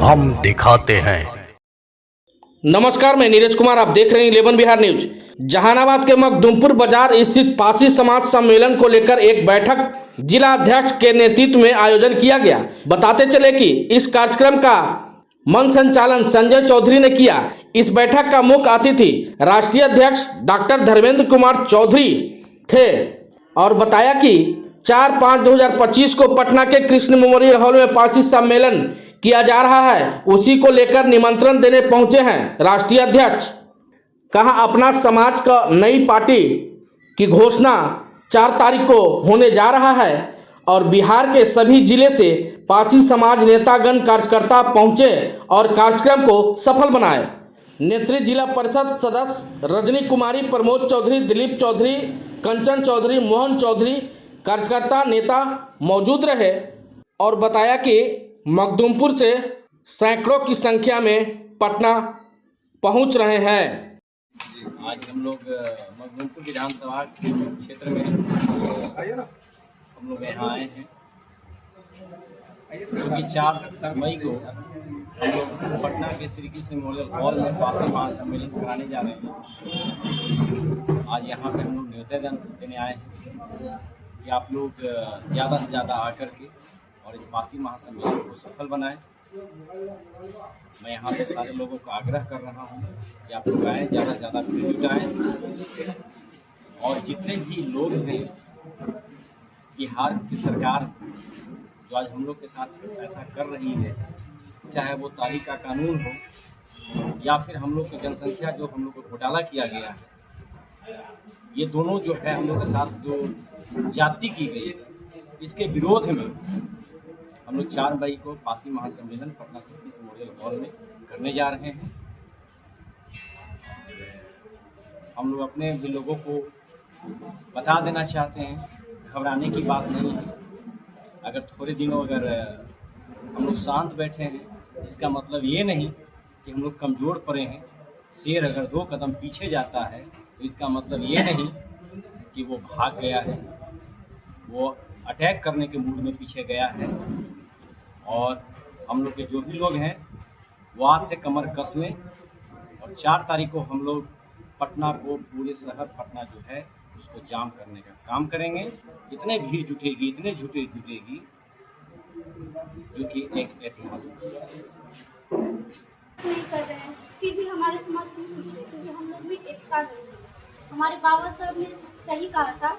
हम दिखाते हैं। नमस्कार, मैं नीरज कुमार, आप देख रहे हैं 11 बिहार न्यूज। जहानाबाद के मखदुमपुर बाजार स्थित पासी समाज सम्मेलन को लेकर एक बैठक जिला अध्यक्ष के नेतृत्व में आयोजन किया गया। बताते चले कि इस कार्यक्रम का मंच संचालन संजय चौधरी ने किया। इस बैठक का मुख्य अतिथि राष्ट्रीय अध्यक्ष डॉक्टर धर्मेंद्र कुमार चौधरी थे और बताया कि 4/5/2025 को पटना के कृष्ण मेमोरियल हॉल में पासी सम्मेलन किया जा रहा है। उसी को लेकर निमंत्रण देने पहुंचे हैं राष्ट्रीय अध्यक्ष। कहा अपना समाज का नई पार्टी की घोषणा 4 तारीख को होने जा रहा है और बिहार के सभी जिले से पासी समाज नेतागण कार्यकर्ता पहुंचे और कार्यक्रम को सफल बनाए। नेत्री जिला परिषद सदस्य रजनी कुमारी, प्रमोद चौधरी, दिलीप चौधरी, कंचन चौधरी, मोहन चौधरी कार्यकर्ता नेता मौजूद रहे और बताया कि मखदुमपुर से सैकड़ों की संख्या में पटना पहुंच रहे हैं। आज हम लोग मखदुमपुर विधानसभा क्षेत्र में हम लोग यहाँ आए हैं क्योंकि 4 मई को हम लोग पटना के श्री कृष्ण मेमोरियल हॉल में पासी महासम्मेलन कराने जा रहे हैं। आज यहाँ पे हम लोग निवेदन देने आए हैं कि आप लोग ज़्यादा से ज़्यादा आकर के और इस पासी महासम्मेलन को सफल बनाएं। मैं यहाँ पे सारे लोगों को आग्रह कर रहा हूँ कि आप लोग आएँ, ज़्यादा से ज़्यादा भीड़ जुटाएँ और जितने भी लोग हैं बिहार की सरकार जो आज हम लोग के साथ ऐसा कर रही है, चाहे वो तारीख का कानून हो या फिर हम लोग की जनसंख्या जो हम लोग को घोटाला किया गया है, ये दोनों जो है हम लोग के साथ जो जाति की गई है, इसके विरोध में हम लोग 4 मई को पासी महासम्मेलन पटना श्री कृष्ण मेमोरियल हॉल में करने जा रहे हैं। हम लोग अपने भी लोगों को बता देना चाहते हैं, घबराने की बात नहीं है। अगर थोड़े दिनों अगर हम लोग शांत बैठे हैं, इसका मतलब ये नहीं कि हम लोग कमज़ोर पड़े हैं। शेर अगर 2 कदम पीछे जाता है तो इसका मतलब ये नहीं कि वो भाग गया है, वो अटैक करने के मूड में पीछे गया है। और हम लोग के जो भी लोग हैं वो आज से कमर कस लें और 4 तारीख को हम लोग पटना को, पूरे शहर पटना जो है उसको जाम करने का काम करेंगे। इतने भीड़ जुटेगी, इतने जुटेगी जो कि एक ऐतिहासिक नहीं कर रहे हैं, फिर भी हमारे समाज क्यों पीछे, क्योंकि हम लोग में एकता नहीं है। हमारे बाबा साहब ने सही कहा था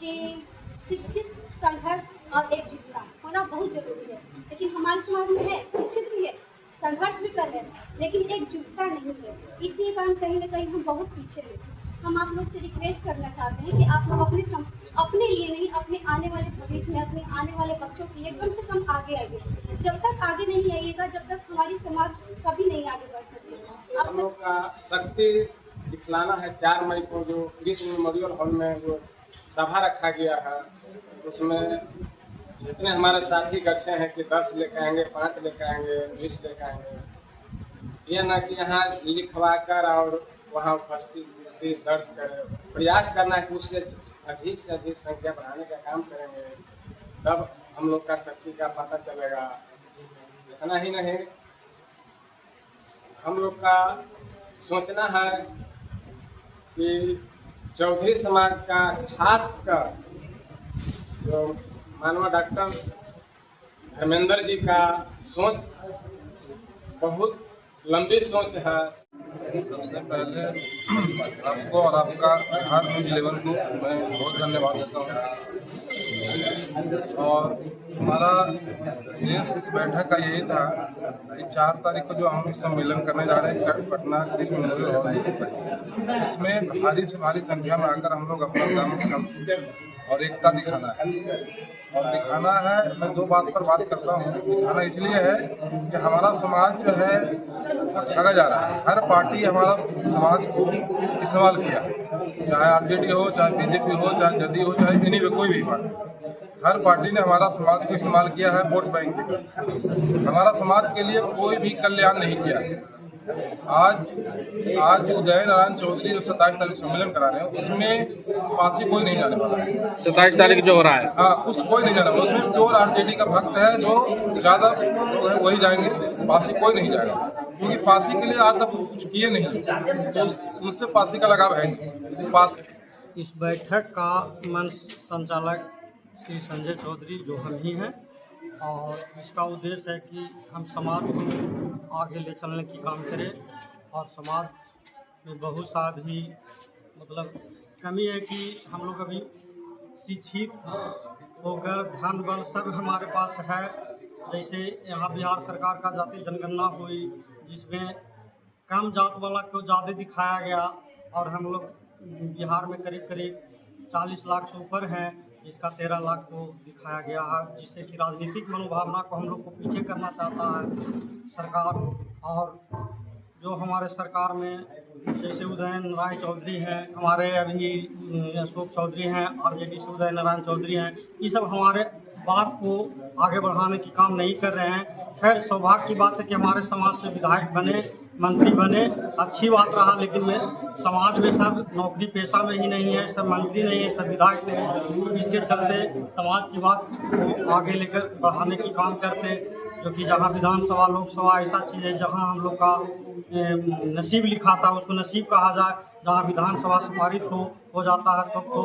कि शिक्षित, संघर्ष और एकजुटता होना बहुत जरूरी है। लेकिन हमारे समाज में है, शिक्षित भी है, संघर्ष भी कर रहे हैं, लेकिन एकजुटता नहीं है। इसी कारण कहीं ना कहीं हम बहुत पीछे हैं। हम आप लोग से रिक्वेस्ट करना चाहते हैं कि आप लोग अपने लिए नहीं, अपने आने वाले भविष्य में, अपने आने वाले बच्चों के लिए कम से कम आगे आइए। जब तक आगे नहीं आइएगा, जब तक हमारी समाज कभी नहीं आगे बढ़ सकती। हम लोग का शक्ति दिखलाना है। 4 मई को जो कृष्ण मेमोरियल हॉल में जो सभा रखा गया है, उसमें जितने हमारे साथी गच्छे हैं कि 10 लेकर आएंगे, 5 लेकर आएंगे, 20 लेकर आएंगे। ये ना कि यहाँ लिखवा कर और वहाँ उपस्थिति दर्ज कर प्रयास करना है कि उससे अधिक से अधिक संख्या बढ़ाने का काम करेंगे, तब हम लोग का शक्ति का पता चलेगा। इतना ही नहीं, हम लोग का सोचना है कि चौधरी समाज का खास कर जो मानवा डॉक्टर धर्मेंद्र जी का सोच बहुत लंबी सोच है। सबसे पहले आपको और आपका बिहार न्यूज 11 को मैं बहुत धन्यवाद देता हूँ। और हमारा उद्देश्य इस बैठक का यही था कि 4 तारीख को जो हम सम्मेलन करने जा रहे हैं पटना कृष्ण मेमोरियल हॉल में, इसमें भारी से भारी संख्या में आकर हम लोग अपना दम और एकता दिखाना है। और दिखाना है, मैं 2 बात पर बात करता हूँ। दिखाना इसलिए है कि हमारा समाज जो है ठगा जा रहा है। हर पार्टी हमारा समाज को इस्तेमाल किया, चाहे आरजेडी हो, चाहे बीजेपी हो, चाहे जदयू हो, चाहे एनी में कोई भी पार्टी, हर पार्टी ने हमारा समाज को इस्तेमाल किया है वोट बैंक के। हमारा समाज के लिए कोई भी कल्याण नहीं किया है। आज उदय नारायण चौधरी जो 27 तारीख सम्मेलन करा रहे हैं उसमें पासी कोई नहीं जाने वाला है। 27 तारीख जो हो रहा है, हाँ, कुछ कोई नहीं जाने वाला। उसमें जो आरजेडी का भक्त है, जो ज़्यादा लोग हैं वही जाएंगे, पासी कोई नहीं जाएगा, क्योंकि पासी के लिए आज तक कुछ किए नहीं, तो उनसे पासी का लगाव है नहीं। पास इस बैठक का मंच संचालक श्री संजय चौधरी जो हम ही हैं, और इसका उद्देश्य है कि हम समाज को आगे ले चलने की काम करें, और समाज में बहुत सा भी मतलब कमी है कि हम लोग अभी शिक्षित होकर धन बल सब हमारे पास है। जैसे यहाँ बिहार सरकार का जाति जनगणना हुई, जिसमें कम जात वाला को ज़्यादा दिखाया गया, और हम लोग बिहार में करीब करीब 40 लाख से ऊपर हैं, जिसका 13 लाख को दिखाया गया है, जिससे कि राजनीतिक मनोभावना को हम लोग को पीछे करना चाहता है सरकार। और जो हमारे सरकार में जैसे उदय नारायण चौधरी हैं, हमारे अभी अशोक चौधरी हैं, आरजेडी से उदय नारायण चौधरी हैं, ये सब हमारे बात को आगे बढ़ाने की काम नहीं कर रहे हैं। खैर, सौभाग्य की बात है कि हमारे समाज से विधायक बने, मंत्री बने, अच्छी बात रहा, लेकिन में समाज में सब नौकरी पेशा में ही नहीं है, सब मंत्री नहीं है, सब विधायक नहीं है। इसके चलते समाज की बात को आगे लेकर बढ़ाने की काम करते, जो कि जहाँ विधानसभा लोकसभा ऐसा चीज़ है जहाँ हम लोग का नसीब लिखा था उसको नसीब कहा जाए, जहाँ विधानसभा से पारित हो जाता है तब तो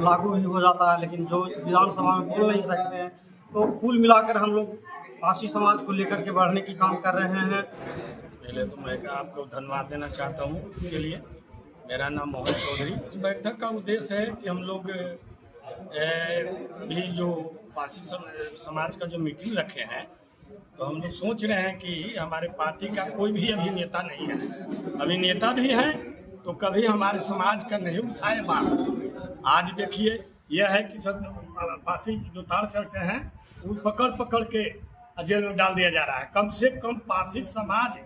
लागू भी हो जाता है, लेकिन जो विधानसभा में बोल नहीं सकते हैं। तो कुल मिलाकर हम लोग पासी समाज को लेकर के बढ़ने की काम कर रहे हैं। पहले तो मैं आपको धन्यवाद देना चाहता हूँ इसके लिए। मेरा नाम मोहन चौधरी। इस बैठक का उद्देश्य है कि हम लोग भी जो पासी समाज का जो मीटिंग रखे हैं, तो हम लोग सोच रहे हैं कि हमारे पार्टी का कोई भी अभी नेता नहीं है। अभी नेता भी है तो कभी हमारे समाज का नहीं उठाए बात। आज देखिए यह है कि सब पासी जो तार चढ़ते हैं वो पकड़ के जेल में डाल दिया जा रहा है। कम से कम पासी समाज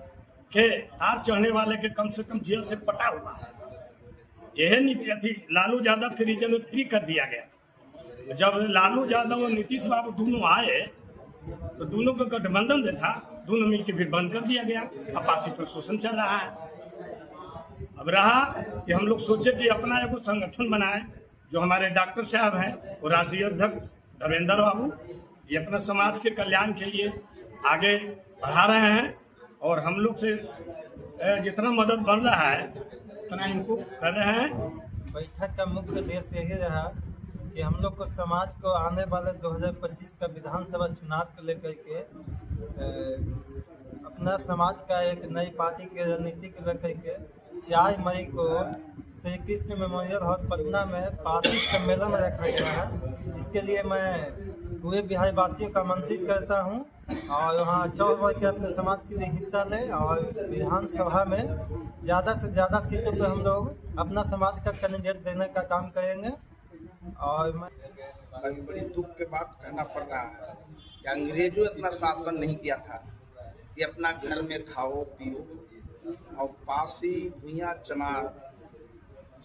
के तार चढ़ने वाले के कम से कम जेल से पटा हुआ है। यह नीति थी। लालू यादव के रीजन में फ्री कर दिया गया। जब लालू यादव और नीतीश बाबू दोनों आए तो दोनों का गठबंधन जो था, दोनों मिलकर फिर बंद कर दिया गया। अब पासी पर शोषण चल रहा है। अब रहा कि हम लोग सोचे कि अपना एक संगठन बनाए। जो हमारे डॉक्टर साहब हैं वो राष्ट्रीय अध्यक्ष धर्मेंद्र बाबू, ये अपना समाज के कल्याण के लिए आगे बढ़ा रहे हैं, और हम लोग से जितना मदद बन रहा है उतना इनको कर रहे हैं। बैठक का मुख्य उद्देश्य यही रहा कि हम लोग को समाज को आने वाले 2025 का विधानसभा चुनाव को लेकर के अपना समाज का एक नई पार्टी की रणनीति को लेकर के 4 मई को श्री कृष्ण मेमोरियल हॉल पटना में पासी सम्मेलन रखा गया है। इसके लिए मैं पूरे बिहार वासियों का आमंत्रित करता हूं, और वहाँ अच्छा हुआ कि अपने समाज के लिए हिस्सा लें, और विधानसभा में ज़्यादा से ज़्यादा सीटों पर हम लोग अपना समाज का कैंडिडेट देने का काम करेंगे। और मैं बड़ी दुख के बात कहना पड़ रहा है कि अंग्रेजों इतना शासन नहीं किया था कि अपना घर में खाओ पियो, और पासी भुइयाँ चमार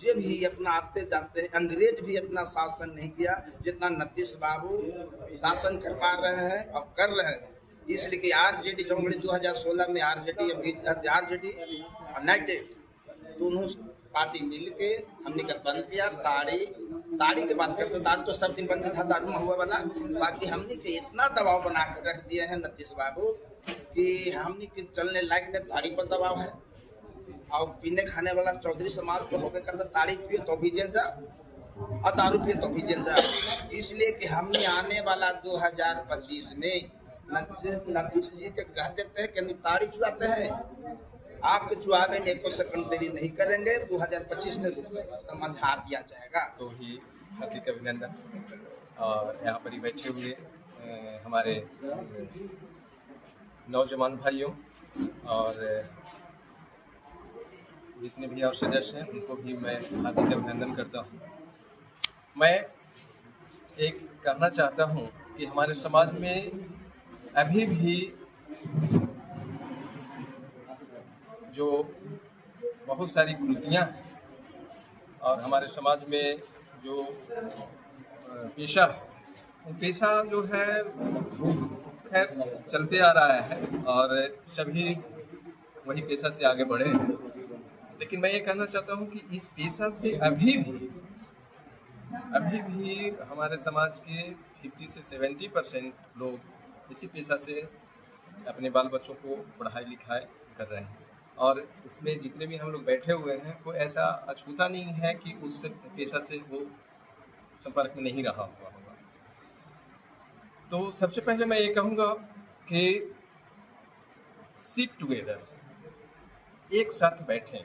जो भी अपना आते जाते हैं, अंग्रेज भी इतना शासन नहीं किया जितना नीतीश बाबू शासन करवा रहे हैं और कर रहे हैं। इसलिए कि आरजेडी जो 2016 में आरजेडी और यूनाइटेड दोनों पार्टी मिल के हमने का बंद किया। ताड़ी की बात करते, दारू तो सब दिन बंद था, दारू महुआ वाला। बाकी हमने के इतना दबाव बना कर रख दिए हैं नीतीश बाबू कि हमने के चलने लायक में ताड़ी पर दबाव है, और पीने खाने वाला चौधरी समाज को होकर करता ताड़ी पिए तो भी जेल जाओ और दारू पिए तो भी जेल जाओ। इसलिए कि हमने आने वाला 2025 में नीतीश जी के कह देते हैं कि ताड़ी चुराते हैं, आपके चुनाव में 1 सेकंड देरी नहीं करेंगे, 2025 में समझा दिया जाएगा। तो ही हार्दिक अभिनंदन। और यहाँ पर ही बैठे हुए हमारे नौजवान भाइयों और जितने भी और सदस्य हैं उनको भी मैं हार्दिक अभिनंदन करता हूँ। मैं एक कहना चाहता हूँ कि हमारे समाज में अभी भी जो बहुत सारी कुरीतियाँ हैं, और हमारे समाज में जो पेशा पेशा जो है खैर चलते आ रहा है, और सभी वही पेशा से आगे बढ़े हैं। लेकिन मैं ये कहना चाहता हूँ कि इस पेशा से अभी भी हमारे समाज के 50 से 70% लोग इसी पेशा से अपने बाल बच्चों को पढ़ाई लिखाई कर रहे हैं। और इसमें जितने भी हम लोग बैठे हुए हैं कोई ऐसा अछूता नहीं है कि उस पेशा से वो संपर्क में नहीं रहा हुआ होगा। तो सबसे पहले मैं ये कहूँगा कि सिट टुगेदर, एक साथ बैठें,